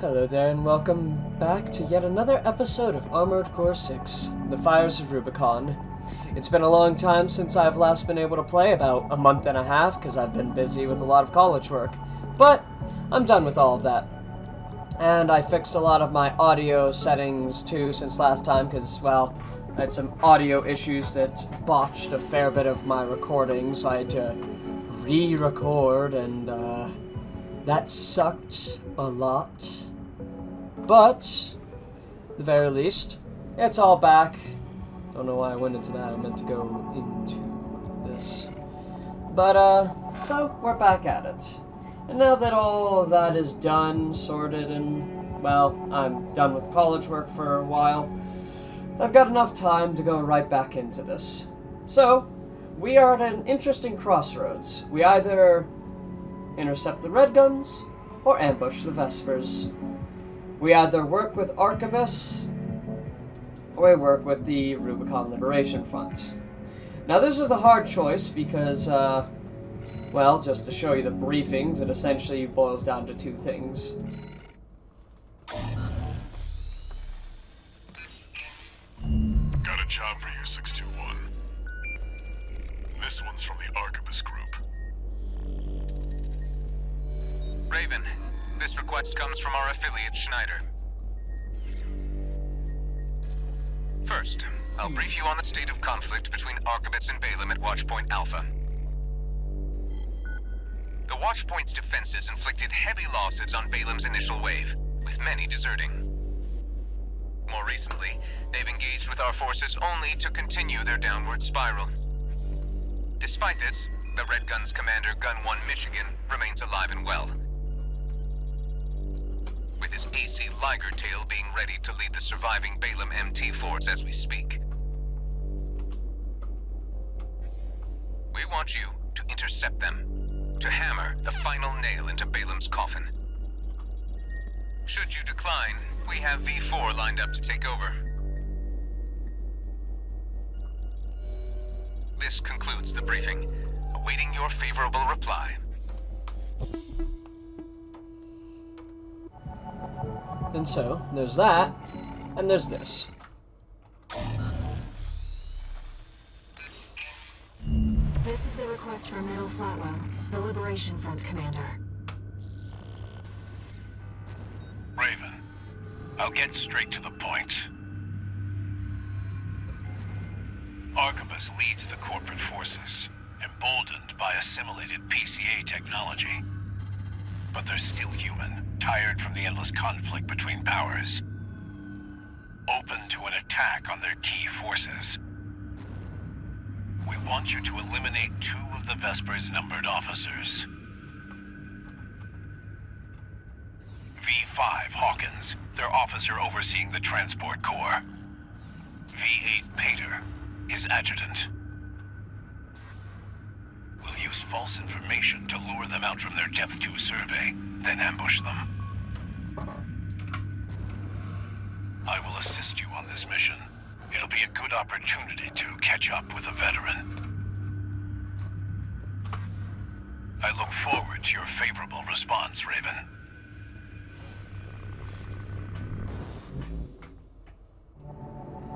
Hello there and welcome back to yet another episode of Armored Core 6, The Fires of Rubicon. It's been a long time since I've last been able to play, about a month and a half, because I've been busy with a lot of college work. But I'm done with all of that. And I fixed a lot of my audio settings too since last time, because, well, I had some audio issues that botched a fair bit of my recording, so I had to re-record, and that sucked a lot. But, at the very least, it's all back. Don't know why I went into that. I meant to go into this. But, so, we're back at it. And now that all of that is done, sorted, and, well, I'm done with college work for a while, I've got enough time to go right back into this. So, we are at an interesting crossroads. We either intercept the Red Guns, or ambush the Vespers. We either work with Arquebus, or we work with the Rubicon Liberation Front. Now this is a hard choice because, well, just to show you the briefings, it essentially boils down to two things. Got a job for you, 621. This one's from the Arquebus group. Raven, this request comes from our affiliate, Schneider. First, I'll brief you on the state of conflict between Arquebus and Balaam at Watchpoint Alpha. The Watchpoint's defenses inflicted heavy losses on Balaam's initial wave, with many deserting. More recently, they've engaged with our forces only to continue their downward spiral. Despite this, the Red Gun's commander, Gun 1 Michigan, remains alive and well, with his AC Liger Tail being ready to lead the surviving Balaam MT force as we speak. We want you to intercept them, to hammer the final nail into Balaam's coffin. Should you decline, we have V4 lined up to take over. This concludes the briefing, awaiting your favorable reply. And so, there's that, and there's this. This is the request from Middle Flatwell, the Liberation Front commander. Raven, I'll get straight to the point. Arquebus leads the corporate forces, emboldened by assimilated PCA technology. But they're still human, tired from the endless conflict between powers. Open to an attack on their key forces. We want you to eliminate two of the Vespers' numbered officers. V5 Hawkins, their officer overseeing the transport corps. V8 Pater, his adjutant. We'll use false information to lure them out from their Depth 2 survey, then ambush them. I will assist you on this mission. It'll be a good opportunity to catch up with a veteran. I look forward to your favorable response, Raven.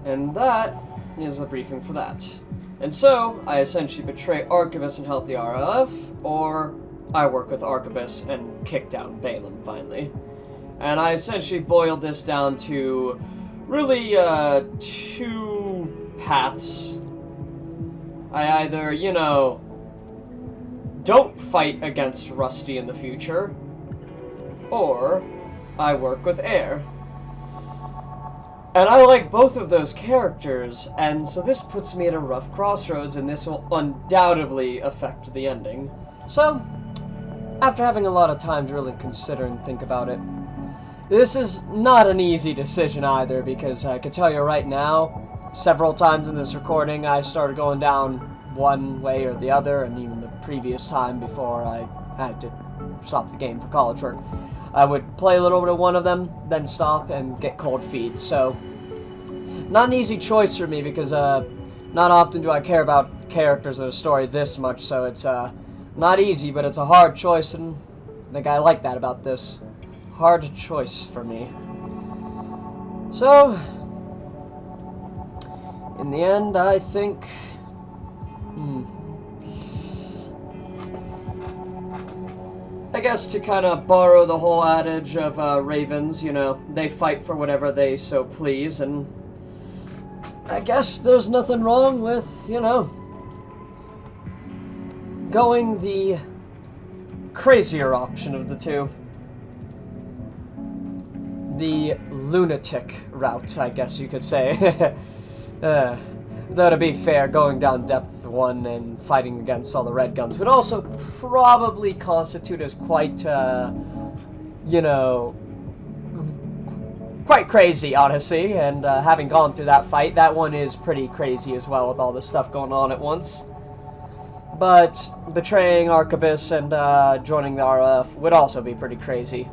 And that is a briefing for that. And so, I essentially betray Arquebus and help the RLF, or I work with Arquebus and kick down Balaam, finally. And I essentially boiled this down to really, two paths. I either, don't fight against Rusty in the future, or I work with Air. And I like both of those characters, and so this puts me at a rough crossroads, and this will undoubtedly affect the ending. So, after having a lot of time to really consider and think about it, this is not an easy decision either, because I can tell you right now, several times in this recording I started going down one way or the other, and even the previous time before I had to stop the game for college work. I would play a little bit of one of them, then stop and get cold feet. So, not an easy choice for me because not often do I care about characters of the story this much. So it's not easy, but it's a hard choice, and I think I like that about this. hard choice for me. So, in the end, I think... I guess to kind of borrow the whole adage of ravens, you know, they fight for whatever they so please, and I guess there's nothing wrong with, you know, going the crazier option of the two. The lunatic route, I guess you could say. Though to be fair, going down depth 1 and fighting against all the red guns would also probably constitute as quite, you know, quite crazy, honestly. And having gone through that fight, that one is pretty crazy as well with all this stuff going on at once. But betraying Arquebus and joining the RF would also be pretty crazy.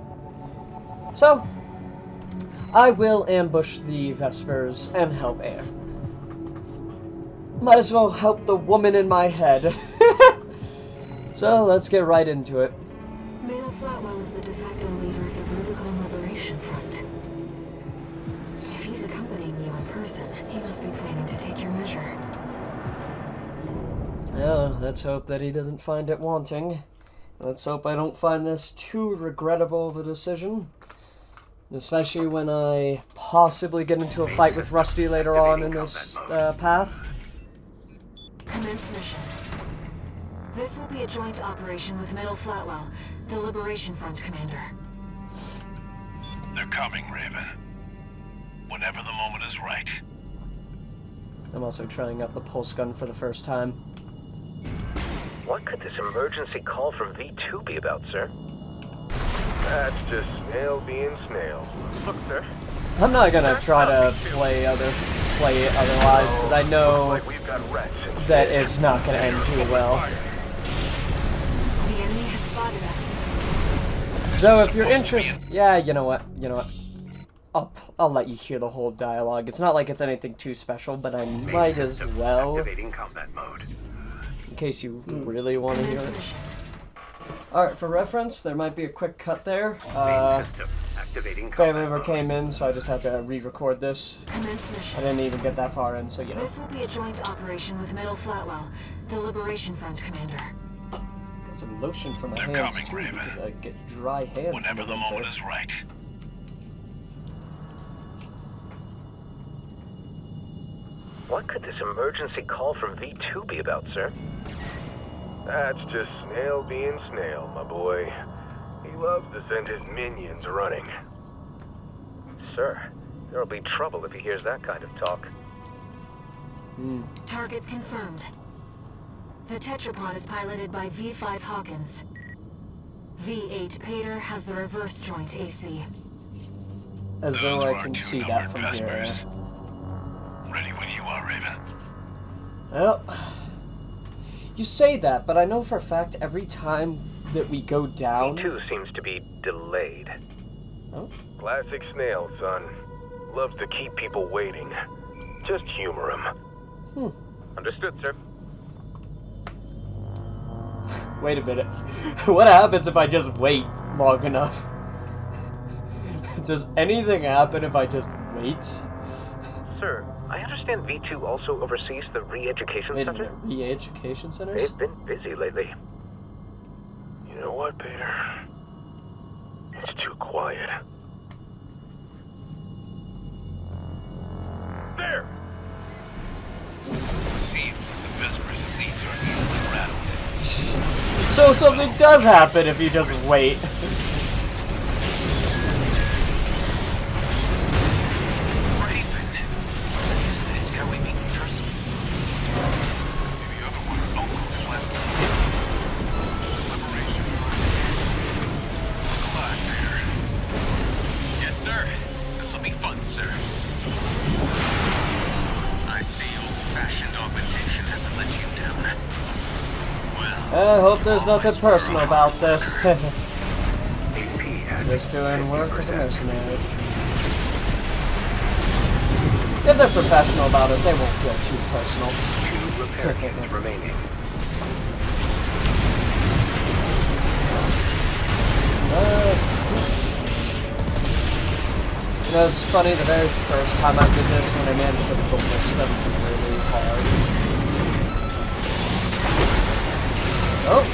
So, I will ambush the Vespers and help Air. Might as well help the woman in my head. So, let's get right into it. Maynard Flatwell is the de facto leader of the Rubicon Liberation Front. If he's accompanying you in person, he must be planning to take your measure. Yeah, let's hope that he doesn't find it wanting. Let's hope I don't find this too regrettable of a decision. Especially when I possibly get into a fight with Rusty later on in this path. Commence mission. This will be a joint operation with Middle Flatwell, the Liberation Front commander. They're coming, Raven. Whenever the moment is right. I'm also trying out the pulse gun for the first time. What could this emergency call from V2 be about, sir? That's just snail being snail. Look, sir. I'm not gonna try to play it otherwise, because I know that it's not gonna end too well. The enemy has spotted us. So if you're interested, yeah, you know what, I'll let you hear the whole dialogue. It's not like it's anything too special, but I might as well, Activating combat mode. in case you really want to hear it. Alright, for reference, there might be a quick cut there. Family member came in, so I just had to re-record this. Commence I mission. didn't even get that far in, so you know. This will be a joint operation with Middle Flatwell, the Liberation Front commander. Got some lotion for my They're hands coming, too, Raven. because I get dry hands. Whenever in the winter. moment is right. What could this emergency call from V2 be about, sir? That's just snail being snail, my boy. He loves to send his minions running. Sir, there'll be trouble if he hears that kind of talk. Targets confirmed. The tetrapod is piloted by V5 Hawkins. V8 Pater has the reverse joint AC. As though Those I were our can two see that numbered from here. Vespers. Ready when you are, Raven. Well, you say that, but I know for a fact every time that we go down... V2 seems to be delayed. Oh? Classic snail, son. Loves to keep people waiting. Just humor him. Understood, sir. Wait a minute. What happens if I just wait long enough? Does anything happen if I just wait? Sir, I understand V2 also oversees the re-education Wait a center? minute, re-education centers? They've been busy lately. You know what, Peter? It's too quiet. There! It seems that the Vespers' elites are easily rattled. So something does happen if you just wait. Raven, is this how we meet in person? See the other one's Uncle Flatwell. The Liberation Front is. Look alive, Peter. Yes, sir. This will be fun, sir. I see old-fashioned augmentation hasn't let you down. Well, I hope there's nothing personal about this. Just doing work as a mercenary. If they're professional about it, they won't feel too personal. 2 repair kits remaining. You know, it's funny, the very first time I did this, when I managed to blitz them really hard. Oh!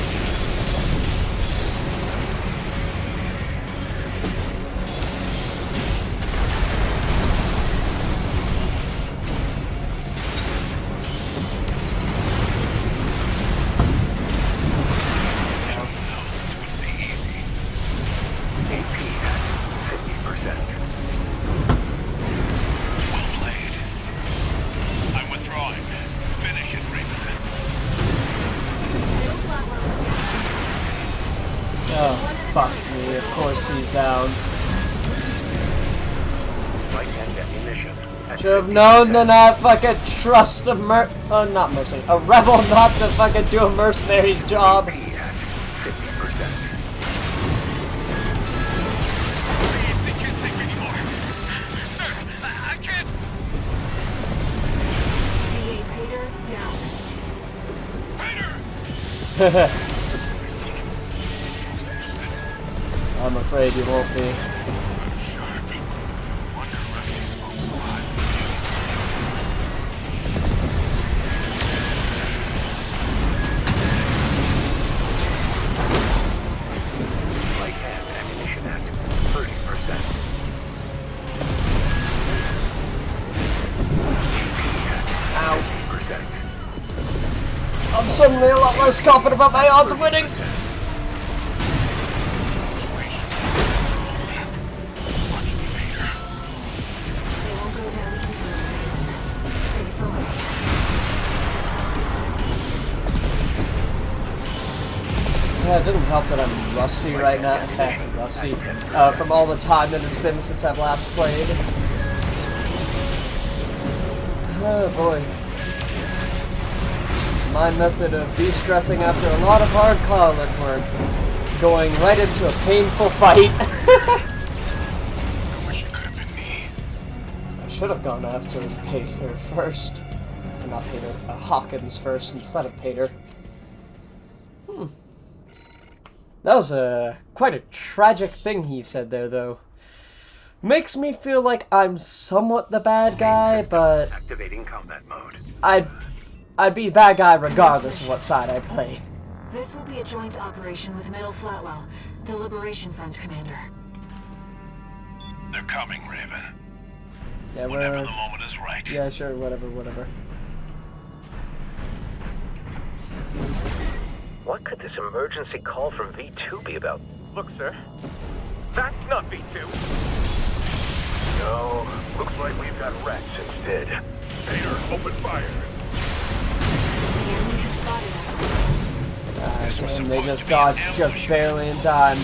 Oh, fuck me. Of course he's down. Should have known to not fucking trust a not mercenary, a rebel not to fucking do a mercenary's job. Please, I can't take anymore. Sir, I can't. VA Peter down. Peter! I'm afraid you won't be. Sharp. Wonder Rusty spoke so highly of you. Light hand ammunition at 30%. Ow. 50%. I'm suddenly a lot less confident about my odds of winning. Yeah, it didn't help that I'm rusty right now. Rusty. From all the time that it's been since I've last played. Oh boy. My method of de-stressing after a lot of hard college work. Going right into a painful fight. I wish it could have been me. I should have gone after Pater first. Or not Pater, Hawkins first instead of Pater. That was quite a tragic thing he said there, though. Makes me feel like I'm somewhat the bad guy, but Activating combat mode. I'd be the bad guy regardless of what side I play. This will be a joint operation with Middle Flatwell, the Liberation Front commander. They're coming, Raven. Yeah, Whenever the moment is right. Yeah, sure, whatever. What could this emergency call from V2 be about? Look, sir. That's not V2! No, looks like we've got Rex instead. Peter, open fire! The enemy has spotted us. Damn, they just dodged just barely in time.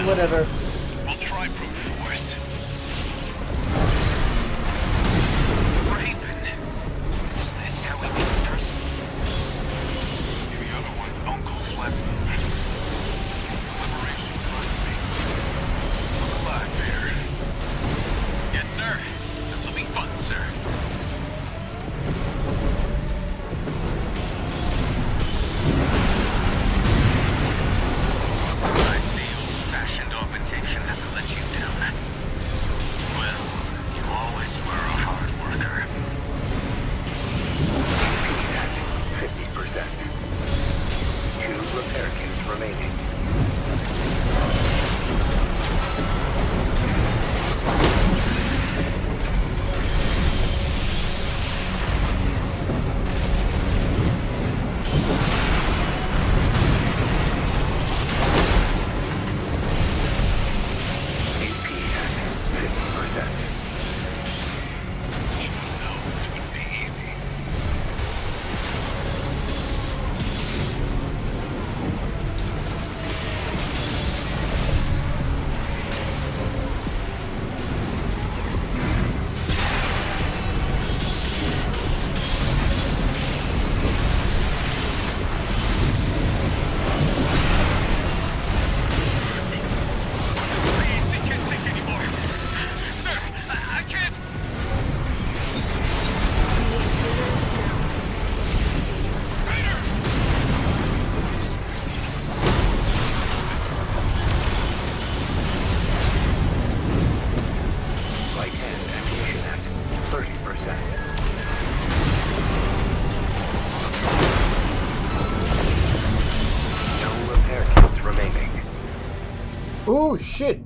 Whatever. We'll try brute force. Raven! Is this how we do in person? See the other one's Uncle Flatwell. The Liberation Front's main genius. Look alive, Peter. Yes, sir. This will be fun, sir. I see old-fashioned augmentation hasn't let you down. Oh shit!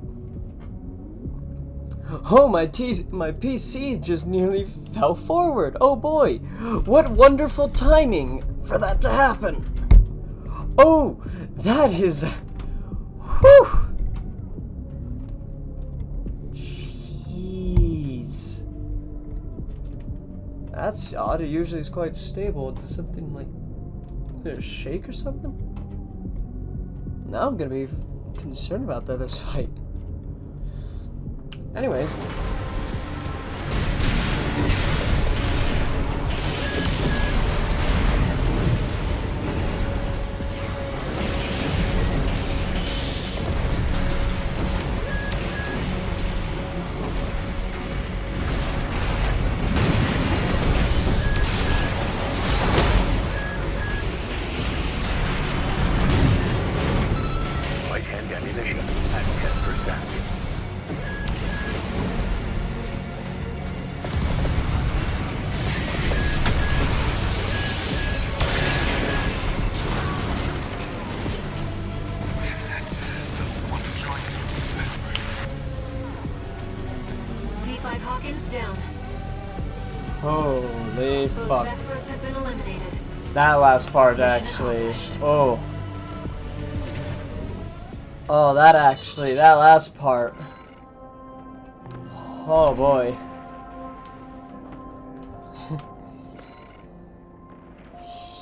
Oh, my PC just nearly fell forward. Oh boy, what wonderful timing for that to happen. Oh, that is... Whew! Jeez. That's odd, it usually is quite stable. It's something like... Did it shake or something? Now I'm gonna be concerned about this fight. Anyways. Light-hand ammunition at 10%. V5 Hawkins down. Holy Both fuck. Vespers have been eliminated. That last part actually. Oh. Oh, that last part. Oh boy.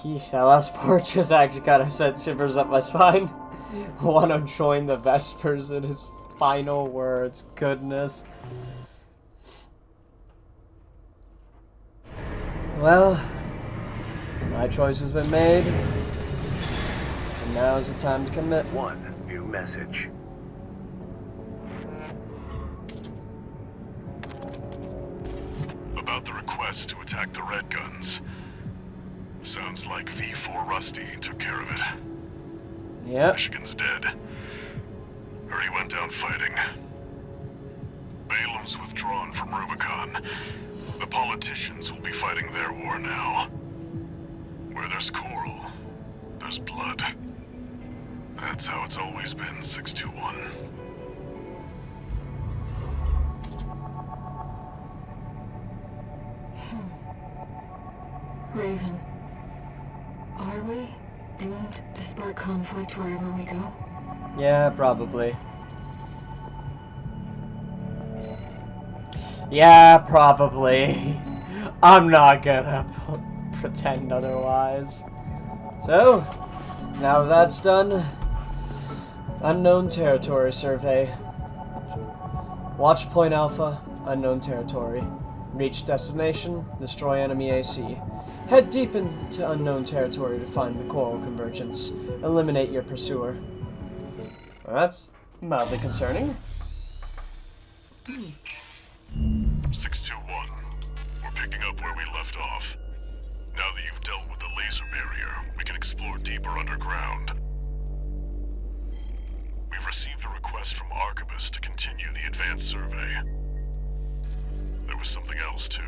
Yeesh, that last part just actually kind of sent shivers up my spine. Want to join the Vespers in his final words. Goodness. Well, my choice has been made. And now is the time to commit. One new message. About the request to attack the Red Guns. Sounds like V4 Rusty took care of it. Yep. Michigan's dead. Heard he went down fighting. Balam's withdrawn from Rubicon. The politicians will be fighting their war now. Where there's coral, there's blood. That's how it's always been, 621. Raven, are we doomed to spark conflict wherever we go? Yeah, probably. Yeah, probably. I'm not gonna pretend otherwise. So, now that that's done, unknown territory survey. Watch point Alpha, unknown territory. Reach destination, destroy enemy AC. Head deep into unknown territory to find the coral convergence. Eliminate your pursuer. Well, that's mildly concerning. 621. We're picking up where we left off. Now that you've dealt with the laser barrier, we can explore deeper underground. We've received a request from Arquebus to continue the advanced survey. There was something else, too.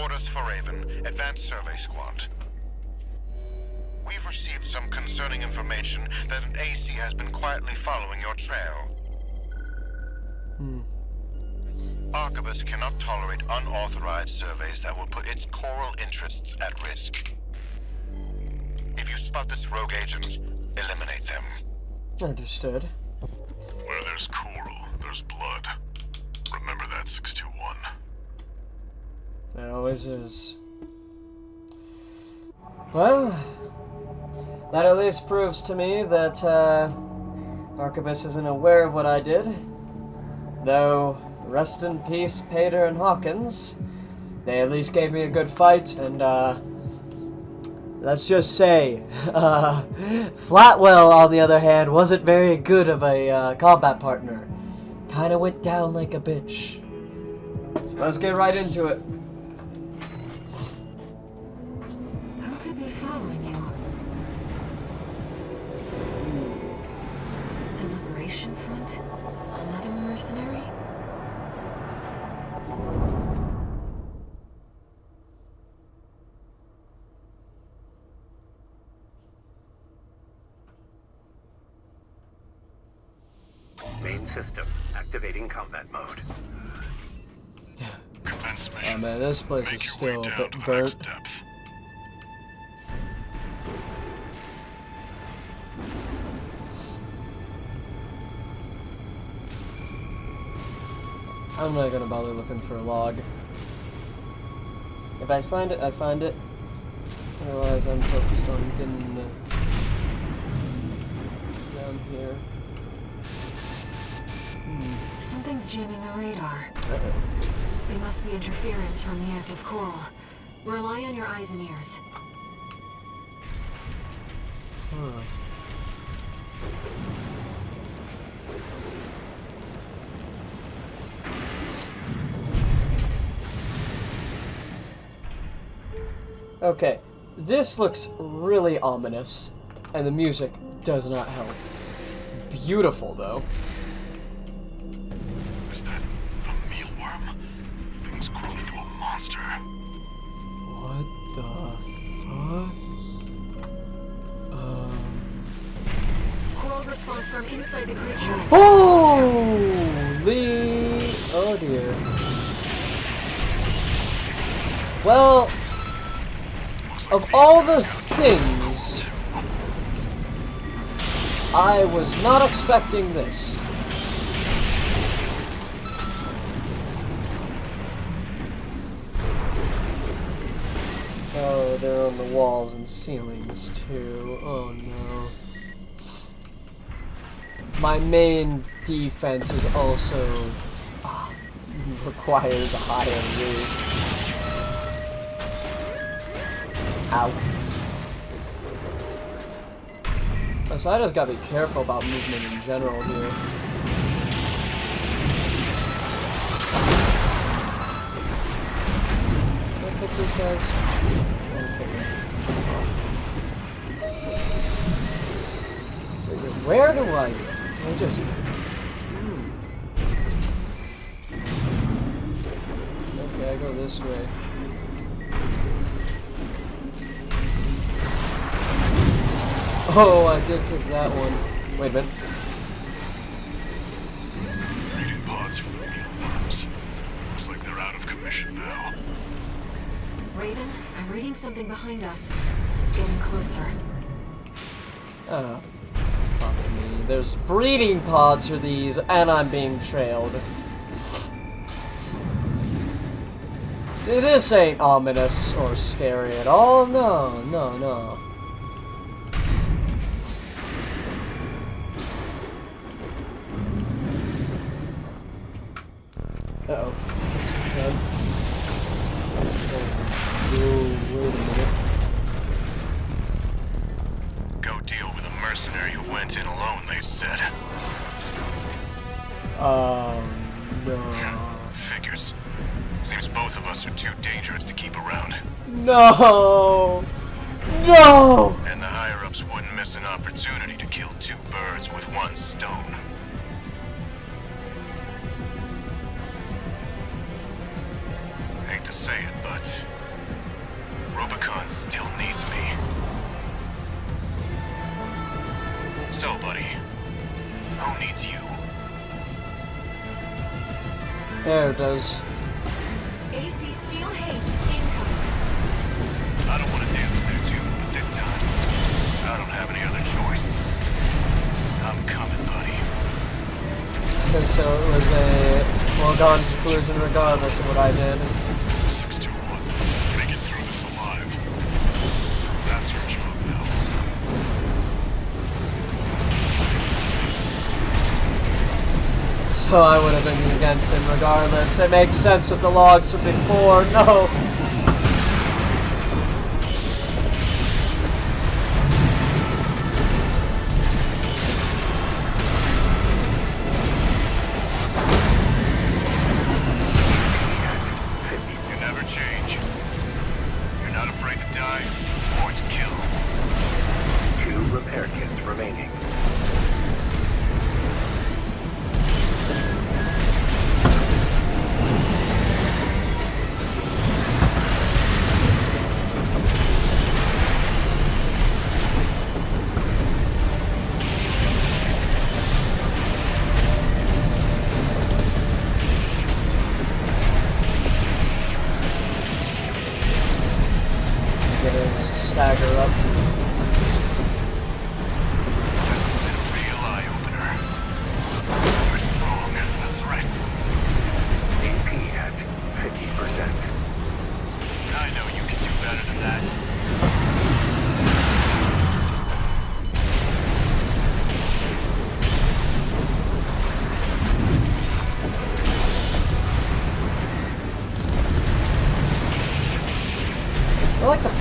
Orders for Raven, Advanced Survey Squad. We've received some concerning information that an AC has been quietly following your trail. Arquebus cannot tolerate unauthorized surveys that will put its coral interests at risk. If you spot this rogue agent, eliminate them. Understood. Where there's coral, there's blood. Remember that, 621. It always is. Well, that at least proves to me that Arquebus isn't aware of what I did. Though, rest in peace, Pater and Hawkins. They at least gave me a good fight, and let's just say, Flatwell, on the other hand, wasn't very good of a combat partner. Kinda went down like a bitch. So let's get right into it. Who could be following you? The Liberation Front? Another mercenary? Main system, activating combat mode. Commence Oh mission. man, this place Make is your way still a down bit to the burnt. next depth. I'm not gonna bother looking for a log. If I find it, I find it. Otherwise, I'm focused on getting down here. Something's jamming the radar. Uh-oh. It must be interference from the active coral. Rely on your eyes and ears. Huh. Okay, this looks really ominous, and the music does not help. Beautiful, though. Is that a mealworm? Thing's grown into a monster. What the fuck? Coral response from inside the creature. Holy! Oh dear. Well, Looks like of these all guys the got things, too. I was not expecting this. Oh, they're on the walls and ceilings too. Oh no. My main defense is also requires a higher roof. Ow. Oh, so I just gotta be careful about movement in general here. Can I kick these guys? Okay. Wait, where do I just... Okay, I go this way. Oh, I did kick that one. Wait a minute. Raiding pods for the mealworms. Looks like they're out of commission now. Raiden, I'm reading something behind us. It's getting closer. Oh, fuck me. There's breeding pods for these, and I'm being trailed. This ain't ominous or scary at all. No, no, no. Uh-oh. Oh, wait a minute. Go deal with a mercenary who went in alone, they said. No. Figures. Seems both of us are too dangerous to keep around. No! No! And the higher-ups wouldn't miss an opportunity to kill two birds with one stone. Hate to say it, but Rubicon still needs me. So, buddy, who needs you? There it does. AC Steel Haste incoming. I don't want to dance to their tune, but this time, I don't have any other choice. I'm coming, buddy. Okay, so it was a foregone conclusion regardless of what I did. 621. Make it through this alive. That's your job now. So I would have been against him regardless. It makes sense with the logs from before. No! You never change. You're not afraid to die or to kill. 2 repair kits remaining.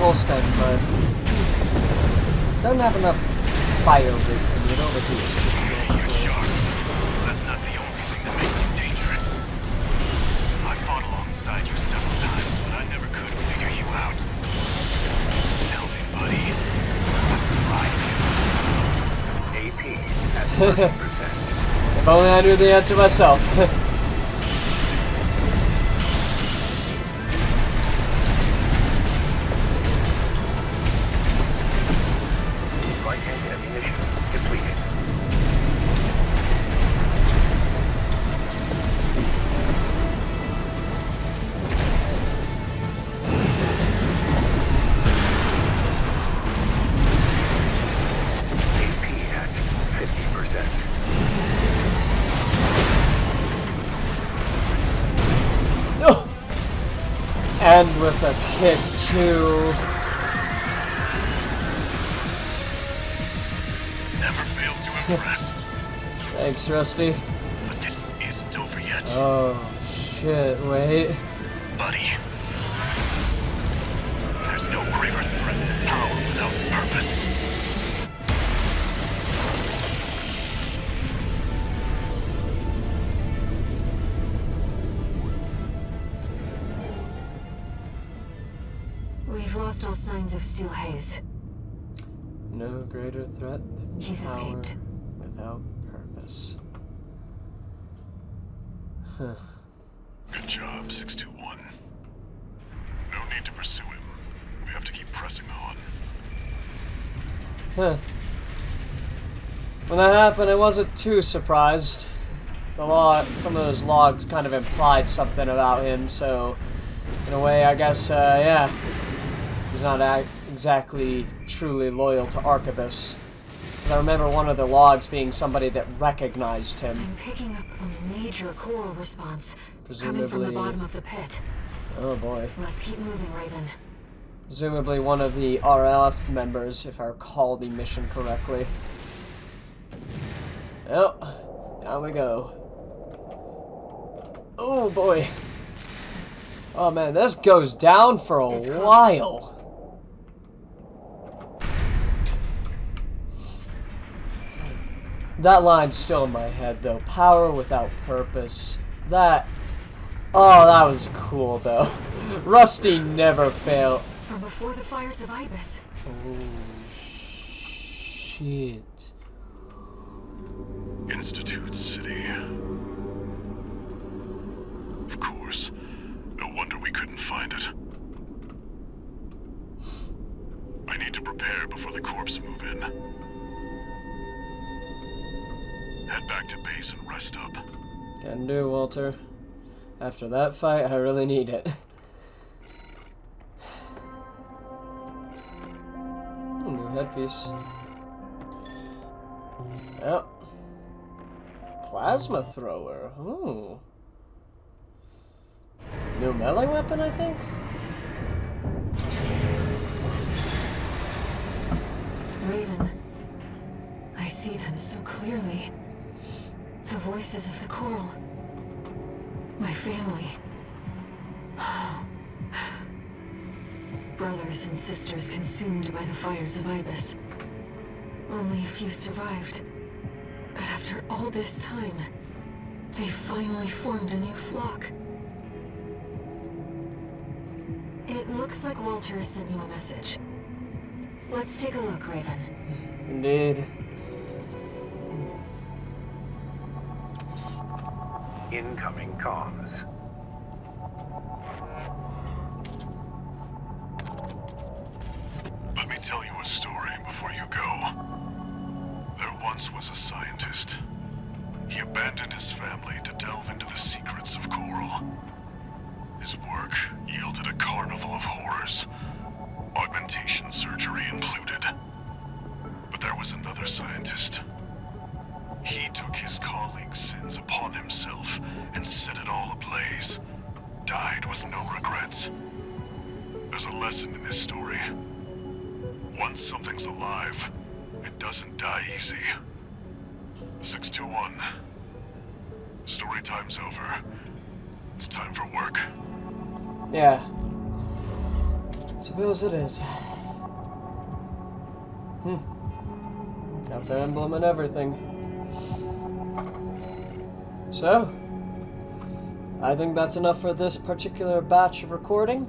full strength, but doesn't have enough fire rate for me. It overheats too You're quickly. sharp. That's not the only thing that makes you dangerous. I fought alongside you several times, but I never could figure you out. Tell me, buddy, what drives you? AP at 30%. If only I knew the answer myself. Right-hand ammunition depleted. AP at 50%. Oh. And with a kick too. Never failed to impress. Thanks, Rusty. But this isn't over yet. Oh shit! Wait. Buddy. There's no graver threat than power without purpose. We've lost all signs of Steel Haze. No greater threat than He's power escaped. without purpose. Huh. Good job, 621. No need to pursue him. We have to keep pressing on. Huh. When that happened, I wasn't too surprised. Some of those logs kind of implied something about him, so in a way, I guess, yeah, he's not exactly truly loyal to Arquebus. I remember one of the logs being somebody that recognized him. I'm picking up a major coral response coming from Presumably- the bottom of the pit. Oh boy. Let's keep moving, Raven. Presumably one of the RLF members, if I recall the mission correctly. Oh, down we go. Oh boy. Oh man, this goes down for a It's close. while. That line's still in my head though. Power without purpose. That was cool though. Rusty never failed. From before the fires of Ibis. Oh shit. Institute City. Of course. No wonder we couldn't find it. I need to prepare before the corps move in. Head back to base and rest up. Can do, Walter. After that fight, I really need it. New headpiece. Oh. Plasma thrower. Ooh. New melee weapon, I think? Raven. I see them so clearly. The voices of the coral. My family. Brothers and sisters consumed by the fires of Ibis. Only a few survived. But after all this time, they finally formed a new flock. It looks like Walter has sent you a message. Let's take a look, Raven. Indeed. Incoming comms. Let me tell you a story before you go. There once was a scientist. He abandoned his family to delve into the secrets of coral. His work yielded a carnival of horrors, augmentation surgery included. But there was another scientist. He took his colleagues' sins upon himself and set it all ablaze. Died with no regrets. There's a lesson in this story. Once something's alive, it doesn't die easy. 621. Story time's over. It's time for work. Yeah. Suppose it is. Got the emblem and everything. So, I think that's enough for this particular batch of recording,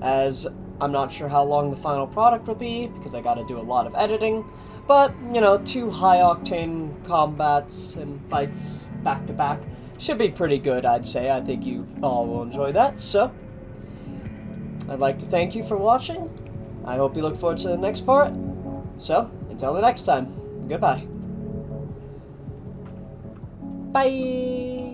as I'm not sure how long the final product will be, because I gotta do a lot of editing, but, you know, 2 high-octane combats and fights back-to-back should be pretty good, I'd say. I think you all will enjoy that, so I'd like to thank you for watching. I hope you look forward to the next part. So, until the next time, goodbye. Bye!